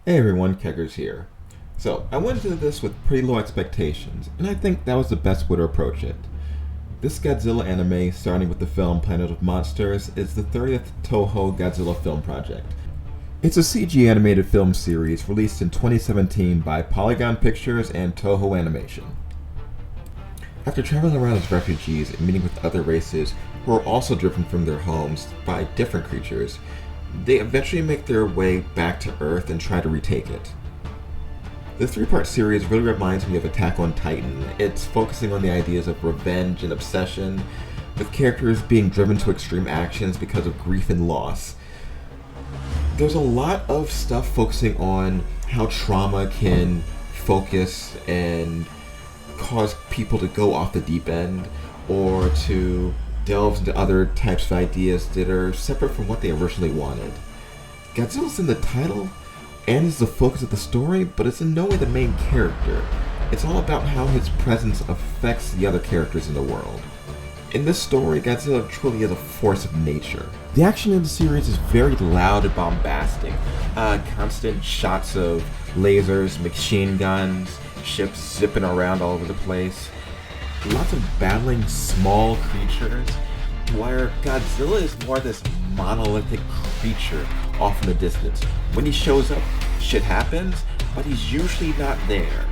Hey everyone, Keggers here. So, I went into this with pretty low expectations, and I think that was the best way to approach it. This Godzilla anime, starting with the film Planet of Monsters, is the 30th Toho Godzilla film project. It's a CG animated film series released in 2017 by Polygon Pictures and Toho Animation. After traveling around as refugees and meeting with other races who are also driven from their homes by different creatures, they eventually make their way back to Earth and try to retake it. The three-part series really reminds me of Attack on Titan. It's focusing on the ideas of revenge and obsession, with characters being driven to extreme actions because of grief and loss. There's a lot of stuff focusing on how trauma can focus and cause people to go off the deep end, or to delve into other types of ideas that are separate from what they originally wanted. Godzilla's in the title and is the focus of the story, but it's in no way the main character. It's all about how his presence affects the other characters in the world. In this story, Godzilla truly is a force of nature. The action in the series is very loud and bombastic. Constant shots of lasers, machine guns, ships zipping around all over the place. Lots of battling small creatures, where Godzilla is more this monolithic creature off in the distance. When he shows up, shit happens, but he's usually not there.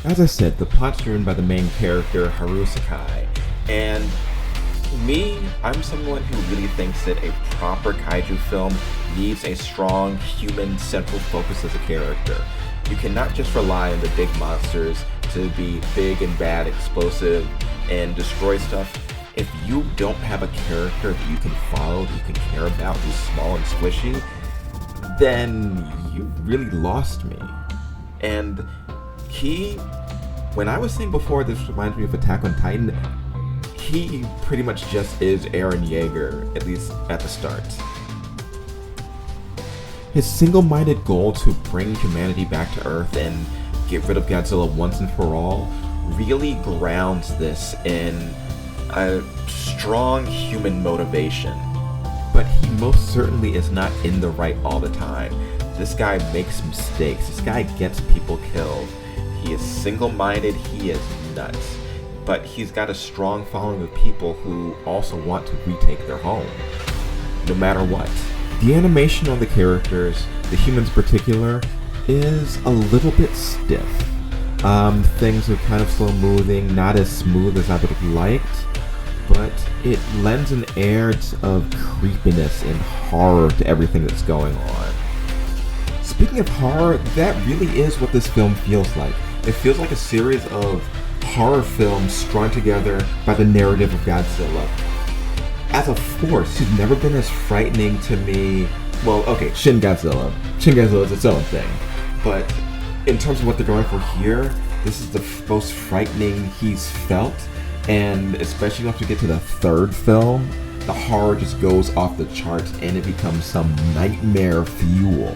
As I said, the plot's driven by the main character, Haru Sakai, and I'm someone who really thinks that a proper kaiju film needs a strong human central focus as a character. You cannot just rely on the big monsters to be big and bad, explosive, and destroy stuff. If you don't have a character that you can follow, that you can care about, who's small and squishy, then you really lost me. And when I was saying before this reminds me of Attack on Titan, he pretty much just is Eren Yeager, at least at the start. His single-minded goal to bring humanity back to Earth and get rid of Godzilla once and for all really grounds this in a strong human motivation. But he most certainly is not in the right all the time. This guy makes mistakes. This guy gets people killed. He is single-minded. He is nuts. But he's got a strong following of people who also want to retake their home, no matter what. The animation on the characters, the humans in particular, is a little bit stiff. Things are kind of slow moving, not as smooth as I would have liked, but it lends an air of creepiness and horror to everything that's going on. Speaking of horror, that really is what this film feels like. It feels like a series of horror films strung together by the narrative of Godzilla. As a force, he's never been as frightening to me. Well, okay, Shin Godzilla. Shin Godzilla is its own thing. But in terms of what they're going for here, this is the most frightening he's felt. And especially once we get to the third film, the horror just goes off the charts and it becomes some nightmare fuel.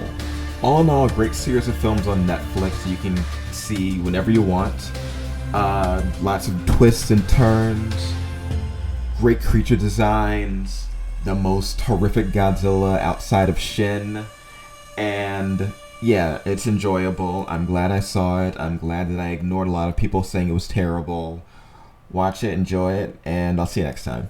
All in all, a great series of films on Netflix you can see whenever you want. Lots of twists and turns. Great creature designs, the most horrific Godzilla outside of Shin, and yeah, it's enjoyable. I'm glad I saw it. I'm glad that I ignored a lot of people saying it was terrible. Watch it, enjoy it, and I'll see you next time.